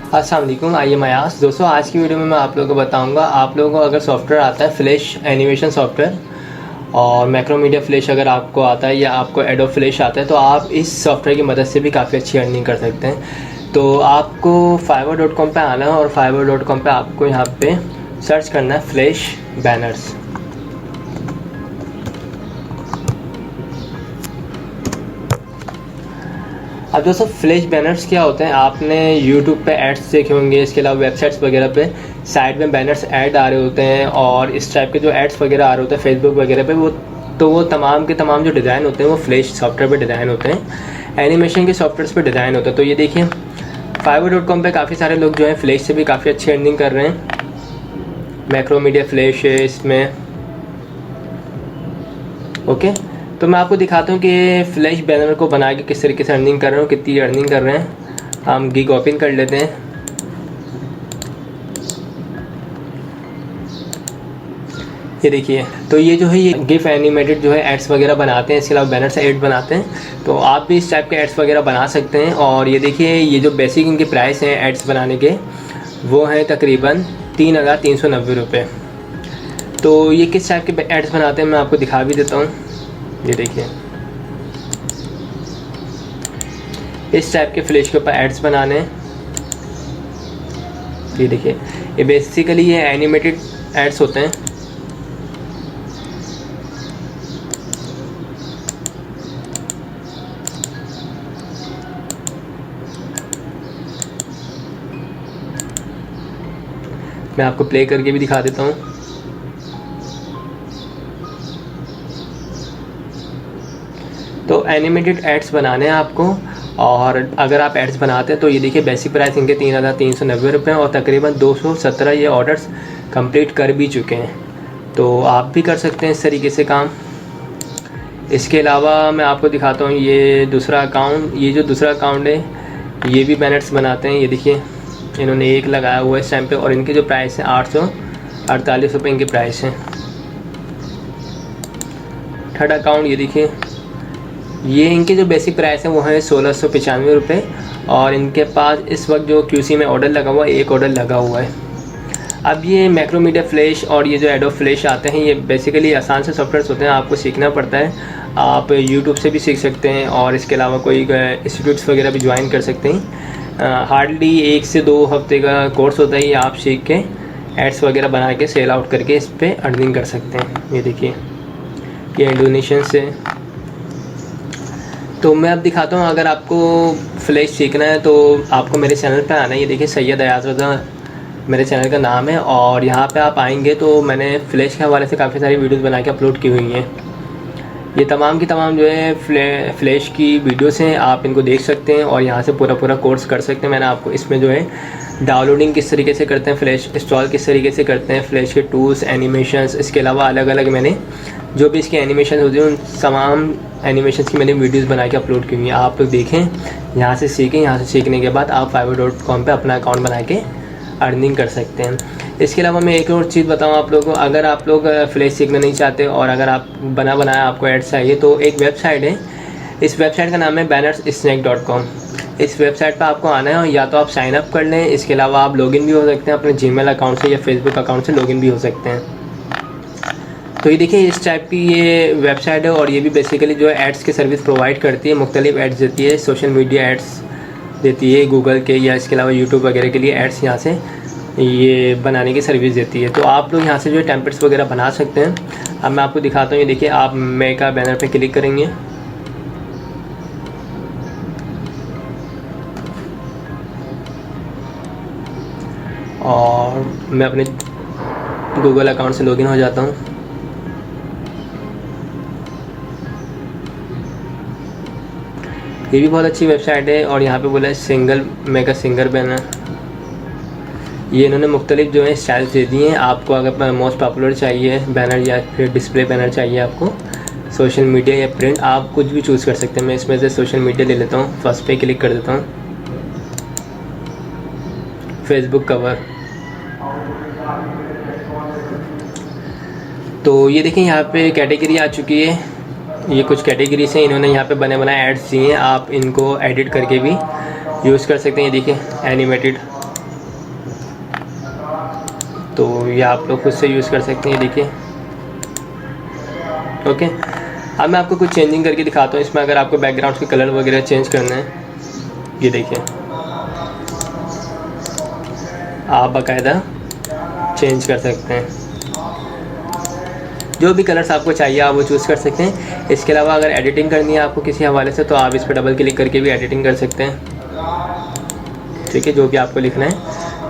अस्सलाम वालेकुम। आइए मयास दोस्तों, आज की वीडियो में मैं आप लोगों को बताऊंगा, आप लोगों को अगर सॉफ्टवेयर आता है फ्लैश एनिमेशन सॉफ्टवेयर और मैक्रोमीडिया फ्लैश अगर आपको आता है या आपको एडोब फ्लैश आता है तो आप इस सॉफ्टवेयर की मदद से भी काफ़ी अच्छी अर्निंग कर सकते हैं। तो आपको fiverr.com पे आना है और fiverr.com पे आपको यहाँ पे सर्च करना है फ्लैश बैनर्स। अब दोस्तों फ्लैश बैनर्स क्या होते हैं, आपने यूट्यूब पे एड्स देखे होंगे, इसके अलावा वेबसाइट्स वगैरह पे साइड में बैनर्स ऐड आ रहे होते हैं और इस टाइप के जो एड्स वगैरह आ रहे होते हैं फेसबुक वगैरह पे, वो तमाम के तमाम जो डिज़ाइन होते हैं वो फ्लैश सॉफ्टवेयर पे डिज़ाइन होते हैं, एनिमेशन के सॉफ्टवेयर पे डिज़ाइन होते हैं। तो ये देखिए fiverr.com पे काफ़ी सारे लोग जो है फ्लैश से भी काफ़ी अच्छी अर्निंग कर रहे हैं। मैक्रोमीडिया फ्लैश है इसमें, ओके। तो मैं आपको दिखाता हूँ कि फ्लैश बैनर को बना के किस तरीके से अर्निंग कर रहे हो, कितनी अर्निंग कर रहे हैं। हम गिग ओपन कर लेते हैं। ये देखिए, तो ये जो है ये गिफ एनिमेटेड जो है एड्स वगैरह बनाते हैं, इसके अलावा बैनर से एड बनाते हैं। तो आप भी इस टाइप के एड्स वगैरह बना सकते हैं। और ये देखिए, ये जो बेसिक इनके प्राइस हैं एड्स बनाने के वो हैं तकरीबन 3,390 रुपये। तो ये किस टाइप के एड्स बनाते हैं मैं आपको दिखा भी देता हूँ। ये देखिए, इस टाइप के फ्लैश के ऊपर एड्स बनाने हैं। ये देखिए, ये बेसिकली ये एनिमेटेड एड्स होते हैं। मैं आपको प्ले करके भी दिखा देता हूँ। तो एनिमेटेड एड्स बनाने हैं आपको, और अगर आप एड्स बनाते हैं तो ये देखिए बेसिक प्राइस इनके 3,390 रुपये और तकरीबन 217 ये ऑर्डर्स कंप्लीट कर भी चुके हैं। तो आप भी कर सकते हैं इस तरीके से काम। इसके अलावा मैं आपको दिखाता हूँ ये दूसरा अकाउंट, ये जो दूसरा अकाउंट है ये भी बैनर्स बनाते हैं। ये देखिए, इन्होंने एक लगाया हुआ है इस टाइम पे और इनके जो प्राइस है 848 रुपये इनके प्राइस हैं। थर्ड अकाउंट ये देखिए, ये इनके जो बेसिक प्राइस है वो है 1,695 रुपये और इनके पास इस वक्त जो QC में ऑर्डर लगा हुआ है, एक ऑर्डर लगा हुआ है। अब ये मैक्रोमीडिया फ्लैश और ये जो एडोब फ्लैश आते हैं ये बेसिकली आसान से सॉफ्टवेयर होते हैं, आपको सीखना पड़ता है। आप यूट्यूब से भी सीख सकते हैं और इसके अलावा कोई इंस्टीट्यूट्स वगैरह भी ज्वाइन कर सकते हैं। हार्डली 1 से 2 हफ्ते का कोर्स होता है, ये आप सीख के एड्स वगैरह बना के सेल आउट करके इस पर अर्निंग कर सकते हैं। ये देखिए, ये इंडोनेशियन से। तो मैं अब दिखाता हूँ, अगर आपको फ्लैश सीखना है तो आपको मेरे चैनल पे आना है। ये देखिए, सैयद अयाज रज़ा मेरे चैनल का नाम है और यहाँ पे आप आएंगे तो मैंने फ्लैश के हवाले से काफ़ी सारी वीडियोस बना के अपलोड की हुई हैं। ये तमाम की तमाम जो है फ्लैश की वीडियोस हैं, आप इनको देख सकते हैं और यहाँ से पूरा कोर्स कर सकते हैं। मैंने आपको इसमें जो है डाउनलोडिंग किस तरीके से करते हैं, फ्लैश इंस्टॉल किस तरीके से करते हैं, फ्लैश के टूल्स, एनिमेशंस, इसके अलावा अलग अलग मैंने जो भी इसके एनिमेशन होते हैं उन तमाम एनिमेशन की मैंने वीडियोस बना के अपलोड की हुई हैं। आप लोग देखें, यहाँ से सीखें। यहाँ से सीखने के बाद आप fiverr.com पे अपना अकाउंट बना के अर्निंग कर सकते हैं। इसके अलावा मैं एक और चीज़ बताऊँ आप लोगों को, अगर आप लोग फ्लैश सीखना नहीं चाहते और अगर आप बनाया आपको एड्स चाहिए तो एक वेबसाइट है, इस वेबसाइट का नाम है bannersnake.com। इस वेबसाइट पर आपको आना है और या तो आप साइन अप कर लें, इसके अलावा आप लॉगिन भी हो सकते हैं अपने जीमेल अकाउंट से या फेसबुक अकाउंट से लॉगिन भी हो सकते हैं। तो ये देखिए, इस टाइप की ये वेबसाइट है और ये भी बेसिकली जो है एड्स की सर्विस प्रोवाइड करती है, मुख्तलिफ एड्स देती है, सोशल मीडिया एड्स देती है, गूगल के या इसके अलावा यूट्यूब वगैरह के लिए एड्स यहाँ से ये बनाने की सर्विस देती है। तो आप लोग यहाँ से जो है टेम्पलेट्स वगैरह बना सकते हैं। अब मैं आपको दिखाता हूँ। ये देखिए, आप मेक अ बैनर पे क्लिक करेंगे और मैं अपने गूगल अकाउंट से लॉगिन हो जाता हूँ। ये भी बहुत अच्छी वेबसाइट है और यहाँ पे बोला है मेक अ सिंगल बैनर। ये इन्होंने मुख्तलिफ जो है स्टाइल्स दे दिए हैं। आपको अगर मोस्ट पॉपुलर चाहिए बैनर या फिर डिस्प्ले बैनर चाहिए, आपको सोशल मीडिया या प्रिंट, आप कुछ भी चूज़ कर सकते हैं। मैं इसमें से सोशल मीडिया ले लेता हूँ, फर्स्ट पे क्लिक कर देता हूँ, फेसबुक कवर। तो ये देखिए, यहाँ पे कैटेगरी आ चुकी है। ये कुछ कैटेगरीज हैं, इन्होंने यहाँ पे बने बनाए एड्स दिए हैं, आप इनको एडिट करके भी यूज़ कर सकते हैं। ये देखिए, एनिमेटेड ये आप लोग खुद से यूज़ कर सकते हैं। देखिए ओके, अब मैं आपको कुछ चेंजिंग करके दिखाता हूँ इसमें। अगर आपको बैकग्राउंड के कलर वगैरह चेंज करना है, ये देखिए आप बाकायदा चेंज कर सकते हैं। जो भी कलर्स आपको चाहिए आप वो चूज़ कर सकते हैं। इसके अलावा अगर एडिटिंग करनी है आपको किसी हवाले से, तो आप इस पर डबल क्लिक करके भी एडिटिंग कर सकते हैं। ठीक है, जो भी आपको लिखना है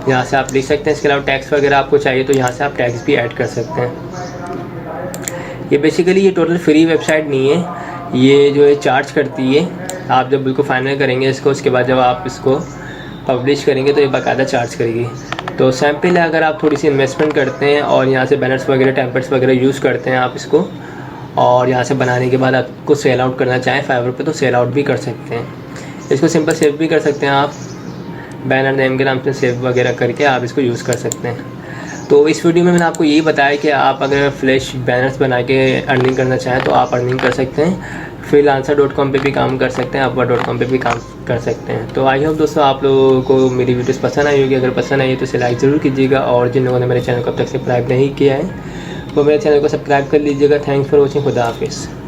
यहाँ से आप लिख सकते हैं। इसके अलावा टैक्स वगैरह आपको चाहिए तो यहाँ से आप टैक्स भी ऐड कर सकते हैं। ये बेसिकली ये टोटल फ्री वेबसाइट नहीं है, ये जो है चार्ज करती है। आप जब बिल्कुल फाइनल करेंगे इसको, उसके बाद जब आप इसको पब्लिश करेंगे तो ये बाकायदा चार्ज करेगी। तो सैम्पल है, अगर आप थोड़ी सी इन्वेस्टमेंट करते हैं और यहाँ से बैनर्स वगैरह टेम्पलेट्स वगैरह यूज़ करते हैं आप इसको, और यहाँ से बनाने के बाद आपको सेल आउट करना चाहें फाइवर पे तो सेल आउट भी कर सकते हैं। इसको सिंपल सेव भी कर सकते हैं आप, बैनर नेम के नाम से सेव वगैरह करके आप इसको यूज़ कर सकते हैं। तो इस वीडियो में मैंने आपको यही बताया कि आप अगर फ्लैश बैनर्स बना के अर्निंग करना चाहें तो आप अर्निंग कर सकते हैं। freelancer.com पे भी काम कर सकते हैं, upwork.com पे भी काम कर सकते हैं। तो आई होप दोस्तों आप लोगों को मेरी वीडियोस पसंद आई होगी। अगर पसंद आई तो इसे लाइक ज़रूर कीजिएगा, और जिन लोगों ने मेरे चैनल को अब तक सब्सक्राइब नहीं किया है वो मेरे चैनल को सब्सक्राइब कर लीजिएगा। Thanks for watching. खुदा हाफिज़।